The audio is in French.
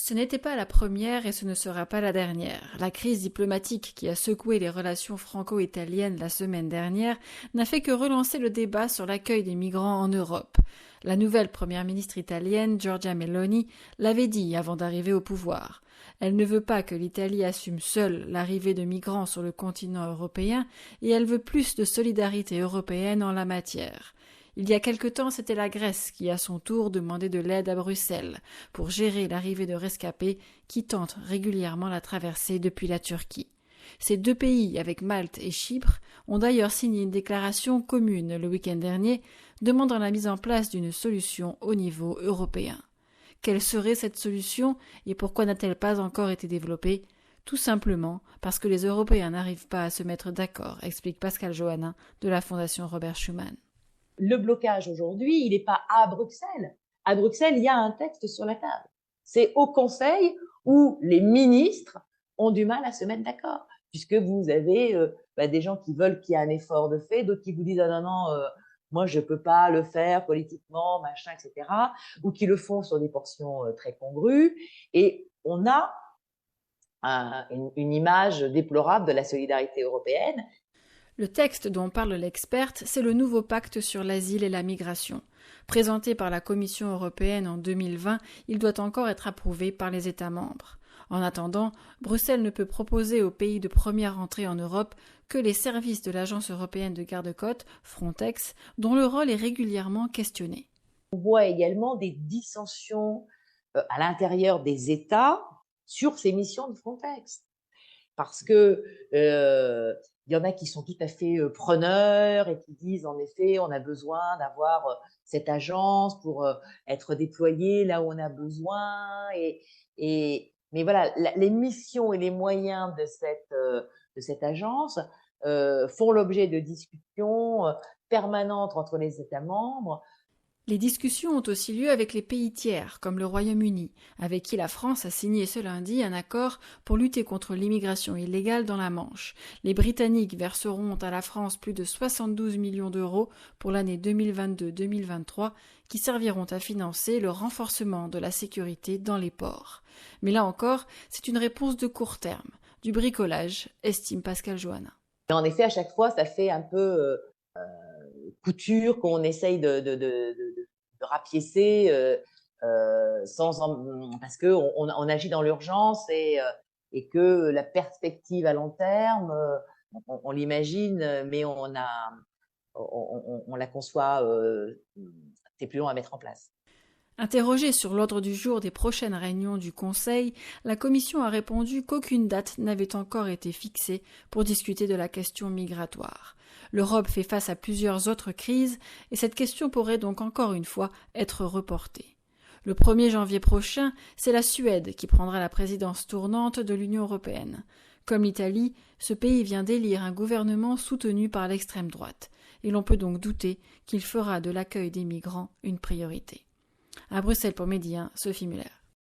Ce n'était pas la première et ce ne sera pas la dernière. La crise diplomatique qui a secoué les relations franco-italiennes la semaine dernière n'a fait que relancer le débat sur l'accueil des migrants en Europe. La nouvelle première ministre italienne, Giorgia Meloni, l'avait dit avant d'arriver au pouvoir. Elle ne veut pas que l'Italie assume seule l'arrivée de migrants sur le continent européen et elle veut plus de solidarité européenne en la matière. Il y a quelque temps, c'était la Grèce qui, à son tour, demandait de l'aide à Bruxelles pour gérer l'arrivée de rescapés qui tentent régulièrement la traversée depuis la Turquie. Ces deux pays, avec Malte et Chypre, ont d'ailleurs signé une déclaration commune le week-end dernier demandant la mise en place d'une solution au niveau européen. Quelle serait cette solution et pourquoi n'a-t-elle pas encore été développée ? Tout simplement parce que les Européens n'arrivent pas à se mettre d'accord, explique Pascal Johannin de la Fondation Robert Schuman. Le blocage aujourd'hui, il n'est pas à Bruxelles. À Bruxelles, il y a un texte sur la table. C'est au Conseil où les ministres ont du mal à se mettre d'accord, puisque vous avez des gens qui veulent qu'il y ait un effort de fait, d'autres qui vous disent ah non, moi je peux pas le faire politiquement, machin, etc., ou qui le font sur des portions très congrues. Et on a une image déplorable de la solidarité européenne. Le texte dont parle l'experte, c'est le nouveau pacte sur l'asile et la migration. Présenté par la Commission européenne en 2020, il doit encore être approuvé par les États membres. En attendant, Bruxelles ne peut proposer aux pays de première entrée en Europe que les services de l'Agence européenne de garde-côtes, Frontex, dont le rôle est régulièrement questionné. On voit également des dissensions à l'intérieur des États sur ces missions de Frontex. Parce que il y en a qui sont tout à fait preneurs et qui disent en effet on a besoin d'avoir cette agence pour être déployé là où on a besoin mais voilà, les missions et les moyens de cette agence font l'objet de discussions permanentes entre les États membres. Les discussions ont aussi lieu avec les pays tiers, comme le Royaume-Uni, avec qui la France a signé ce lundi un accord pour lutter contre l'immigration illégale dans la Manche. Les Britanniques verseront à la France plus de 72 millions d'euros pour l'année 2022-2023, qui serviront à financer le renforcement de la sécurité dans les ports. Mais là encore, c'est une réponse de court terme, du bricolage, estime Pascal Johannin. Et en effet, à chaque fois, ça fait un peu couture qu'on essaye de rapiécer parce qu'on agit dans l'urgence et que la perspective à long terme, on l'imagine, mais on la conçoit, c'est plus long à mettre en place. Interrogée sur l'ordre du jour des prochaines réunions du Conseil, la Commission a répondu qu'aucune date n'avait encore été fixée pour discuter de la question migratoire. L'Europe fait face à plusieurs autres crises et cette question pourrait donc encore une fois être reportée. Le 1er janvier prochain, c'est la Suède qui prendra la présidence tournante de l'Union européenne. Comme l'Italie, ce pays vient d'élire un gouvernement soutenu par l'extrême droite et l'on peut donc douter qu'il fera de l'accueil des migrants une priorité. À Bruxelles pour Midi 1, Sophie Muller.